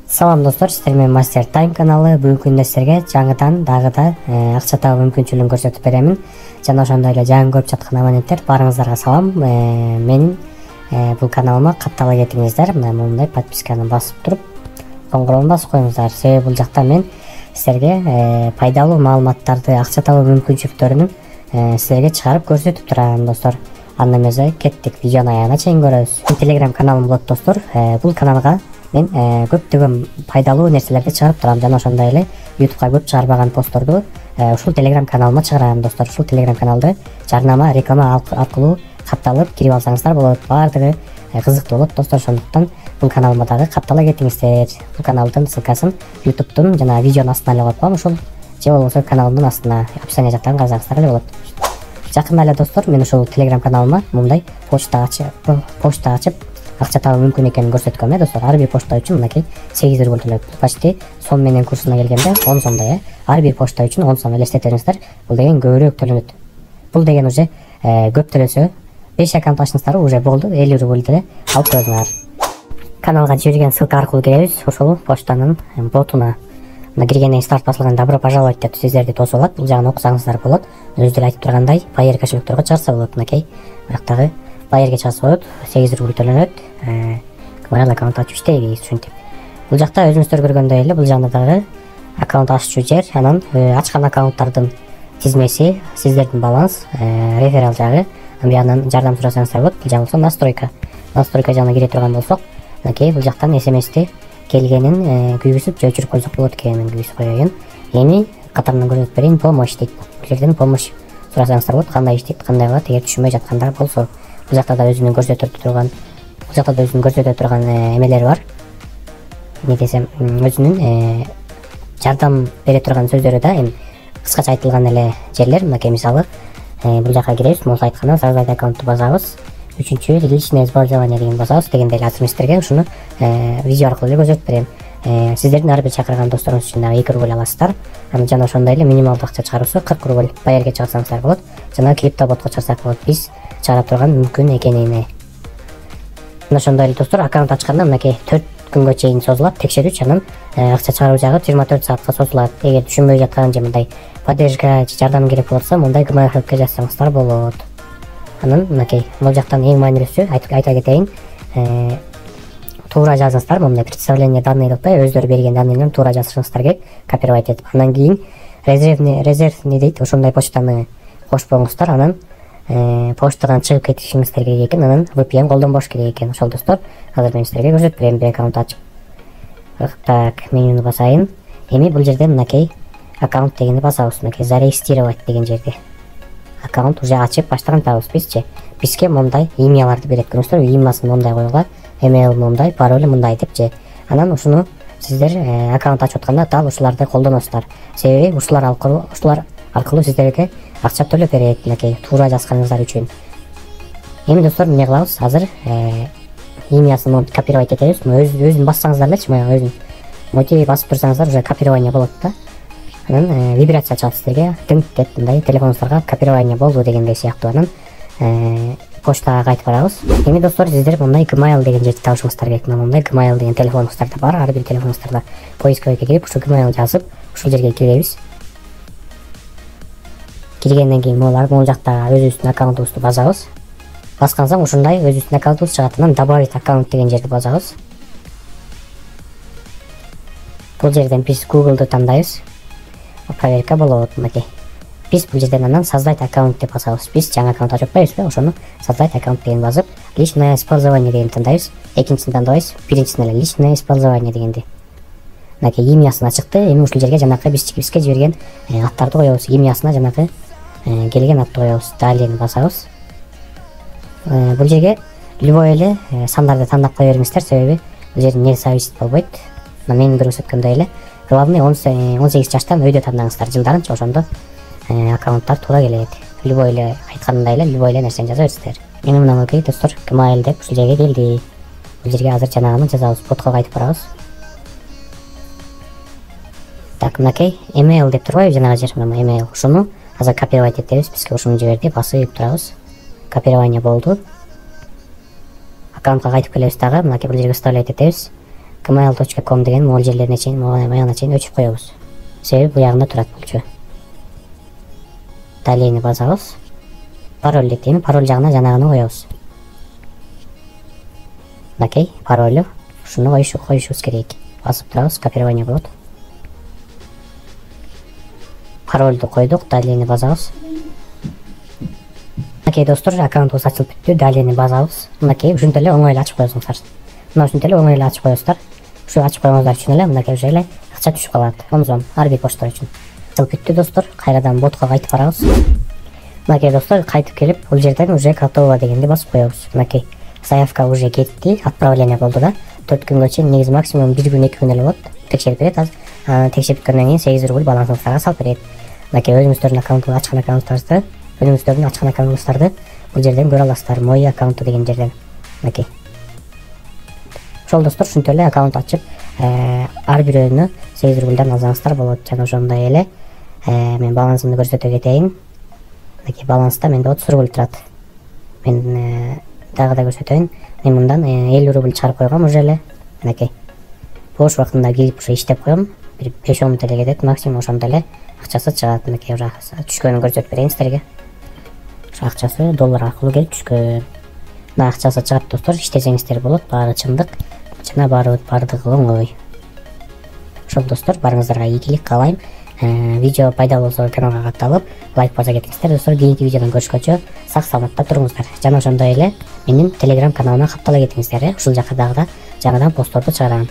Салам достор, сиздер менен Мастер Тайм каналы. Бүгүнкү күндө сиздерге жаңыдан дагы да акча табуу мүмкүнчүлүгүн көрсөтүп беремин. Жана ошондой эле жаңы көрүп жаткан абоненттер баарыңыздарга салам. Менин бул каналыма каттала кетиңиздер. Мындай подписканы басып туруп, коңгуроодун басып коюңуздар. Себеби бул жакта мен сиздерге пайдалуу маалыматтарды, акча табуу мүмкүнчүлүктөрүн сиздерге чыгарып көрсөтүп турам достор. Анда эмесе кеттик, видеону аягына чейин көрөбүз. Телеграм каналым болот достор. Бул каналга мен көптөгөн пайдалуу нерселерди чыгарып турам жана ошондой эле YouTubeга көп чыгарбаган постторду ушул Telegram каналыма чыгарам достор. Ушул Telegram каналды жарнама, реклама аркылуу катталып кирип алсаңыздар болот. Баардыгы кызыктуу болот достор. Ошондуктан бул каналыма дагы каттала кетиңиздер. Бул каналдын ссылкасын YouTube'дун жана видеонун астына эле коюп коем, ушул же болбосо каналымдын астына описание жактан карасаңыздар эле болот. Жакында эле достор мен ушул Telegram каналыма мындай почта ачып акча табуу мүмкүн экенин көрсөткөм достор. Ар бир почта үчүн мынакей 8 рубль төлөп, почти сом менен курсуна келгенде 10 сомдой. Ар бир почта үчүн 10 сом. Элестетиңиздер, бул деген көбүрөөк төлөнөт. Бул деген уже көп төлөсө 5 аккаунт ачсаңыздар уже болду, 50 рубль деле алып коюңуздар. Каналга жиберген ссылка аркылуу киребиз ушул почтанын ботуна. Мына киргенден старт басылган добро пожаловать деп сиздерди тосуп алат. Бул жагын окусаңыздар болот. Өзү деле айтып тургандай, Payer кошелекторго чыгарса болот. Мынакей бирактагы Payer чыгарса болот, 8 рубль төлөнөт. Кымал аккаунт ачып иштейби, ушинтип. Бул жакта өзүңүздөр көргөндөй эле бул жагында дагы аккаунт аччу жер, анан ачкан аккаунттардын тизмеси, сиздердин баланс, реферал жагы, анан жардам сурасаңыздар болот. Бул жагы болсо настройка жагына кире турган болсок, мынакей бул жактан SMS-ти келгенин күйгүзүп же өчүрүп койсок болот экенин күйгүзүп коеюн. Эми катарынан көрсөтүп берейин. Помощь дейт. Бул жерден помощь сурасаңыздар болот, кандай иштейт, кандай кылат эгер түшүнбөй жаткандар болсо. Бул жакта да өзүнүн көрсөтө турган эмелери бар. Не десем, өзүнүн жардам бере турган сөздөрү да эми кыскача айтылган эле жерлер. Мынакей мисалы бул жака киребиз, могу айтканда создать аккаунтту басабыз. Үчүнчү личное использование деген басабыз. Дегенде эле азыр мен сиздерге ушуну видео аркылуу эле көрсөтүп берем. Сиздердин ар бир чакырган досторуңуз үчүн дагы 2 рубль аласыздар. Жана ошондой эле минималдык акча чыгаруусу 40 рубль. Payer чыгарсаңыздар болот. Жана криптоботко чыгарсак болот. Биз чыгара турган мүмкүн экенине. Мына ошондой эле достор, аккаунт ачканда мынакей 4 күнгө чейин созулат текшерүүчү, анан акча чыгаруу жагы 24 саатка созулат. Эгер түшүнбөй жаткан же мындай поддержка жардам керек болса, мындай Gmail helpке жазсаңыздар болот. Анан мынакей бул жактан эң маанилүүсү айта кетейин. Туура жазыңыздар, мындай представление данные деп атпайбы, өздөрү берген данныйдан туура жазышыңыздар керек, копировать этип. Андан кийин резервный дейт, ошондой почтаны кошпоңуздар, анан почтадан чыгып кетишиңиздер керек экен, анан VPN колдонбош керек экен. Ошол достор, азыр мен сиздерге көрсөтүп берем бир аккаунт ачып. Так, менюну басайын. Эми бул жерде мынакей аккаунт дегенди басабыз, мынакей зарегистрировать деген жерде. Аккаунт уже ачып баштаган бизчи. Бизге мындай имяларды берет көрүңүздөр, имясын мындай коюуга, email мындай, пароль мындай деп же. Анан ушуну сиздер аккаунт ачып атканда дал ушуларды колдоносуздар. Себеби ушулар аркылуу сиздерге акча төлөп берет, мынакей туура жазганыңыздар үчүн. Эми достор, эмне кылабыз? Азыр имясын копировать этебиз. Өзүн бассаңыздар элечи, өзүн мотиви басып турсаңыздар уже копирование болот да. Анан вибрация чыгат сиздерге, тынк деп мындай телефонуңуздарга копирование болду дегендей сыяктуу. Анан почтага кайтып барабыз. Эми достор, сиздер мындай Gmail деген жерди табышыңыздар керек. Мындай Gmail деген телефонуңуздарда бар, ар бир телефонуңуздарда поисковикке кирип, ушул Gmail жазып, ушул жерге киребиз. Киргенден кийин могул жакта өзүбүздүн аккаунтубузду басабыз. Баскан соң ушундай өзүбүздүн аккаунтубуз чыгат. Анан добавить аккаунт деген жерди басабыз. Бул жерден биз Google'ду тандайбыз. Проверка болот, мынакей. Биз бул жерден анан создать аккаунт деп басабыз. Биз жаңы аккаунт ачып атпайбызбы? Ошону создать аккаунт деген басып, личное использование деген тандайбыз. Экинчисин тандабайбыз, биринчисин эле личное использование дегенди. Мынакей имясын ачыкты. Эми ушул жерге жанакы бизге жиберген аттарды коебуз. Имясына жанакы келген атты коебуз. Далени басабыз. Бул жерге любой эле сандарды тандап кое бериңиздер, себеби бул жерде не зависит болбойт. Мен көрсөткөндөй эле главный 18 жаштан өйдө тандаңыздар, жылдарынчы, ошондо аккаунттар туура келет. Любой эле айтканымдай эле любой эле нерсени жаза берсиздер. Эми мына мынакей достор, Gmail деп ушул жерге келди. Бул жерге азыр жанагыны жазабыз, ботко кайтып барабыз. Так, мынакей email деп турбайбы жанагы жер, мына email. Ушуну азыр копировать этебиз, бизге ушуну жиберди, басып турабыз. Копирование болду. Аккаунтка кайтып келебиз дагы, мынакей бул жерге вставлять этебиз. gmail.com деген могул жерлерине чейин, аягына чейин өчүп коебуз. Себеби буягында турат булчу. Далейни басабыз. Пароль дейм, пароль жагына жанагыны коебуз. Окей, паролю ушуну коюшубуз керек. Басып турабыз, копирование болот. Парольду койдук, далейни басабыз. Окей, достор, аккаунтубуз ачылып бүттү. Далейни басабыз. Мынакей ушинтип эле оңой эле ачып коесуңуздар. Мына ушинтип эле оңой эле ачып коесуңуздар. Ушу ачып койгоңуздар үчүн эле мынакей уже эле акча түшүп калат. Омзон, ар бир почта үчүн. Ачылып бүттү, достор. Кайрадан ботко кайтып барабыз. Мынакей, достор, кайтып келип, бул жерден уже готово дегенди басып коебуз. Мынакей, заявка уже кетти, отправление болду да. 4 күнгө чейин, негизи максимум 1 күн, 2 күн эле болот. Текшерип берет. Текшерип бүткөндөн кийин 8 рубль балансыңыздарга салып берет. Мынакей, өзүңүздөрдүн ачкан аккаунттарды бул жерден көрө аласыздар. Мой аккаунту деген жерден. Мынакей. Ошол, достор, ушинтип эле аккаунт ачып, ар бирөөнү 8 рубльдан алсаңыздар болот. Жана ошондой эле мен балансымды көрсөтө кетейин. Мынакей, баланста менде 30 рубль турат. Мен дагы да көрсөтөйүн. Мен мындан 50 рубль чыгарып койгом уже эле. Мынакей. Бош убактында кирип ушу иштеп коем. Бир 5-10 мүнөт эле кетет, максимум ошондой эле акчасы чыгат. Мынакей, уже түшкөнүн көрсөтүп берейин силерге. Ушу акчасы доллар аркылуу келип түшкөн. Мына акчасы чыгат, достор, иштесеңиздер болот. Баары чындык жана бардыгы оңой. Ошол, достор, барыңыздарга ийгилик каалайм. Видео пайдалуу болсо каналга катталып, лайк баса кетиңиздер, достор. Кийинки видеодон көрүшкөнчө сак саламатта туруңуздар. Жана ошондой эле менин Telegram каналыма каттала кетиңиздер. Ушул жака дагы да жаңадан постторду чыгарам.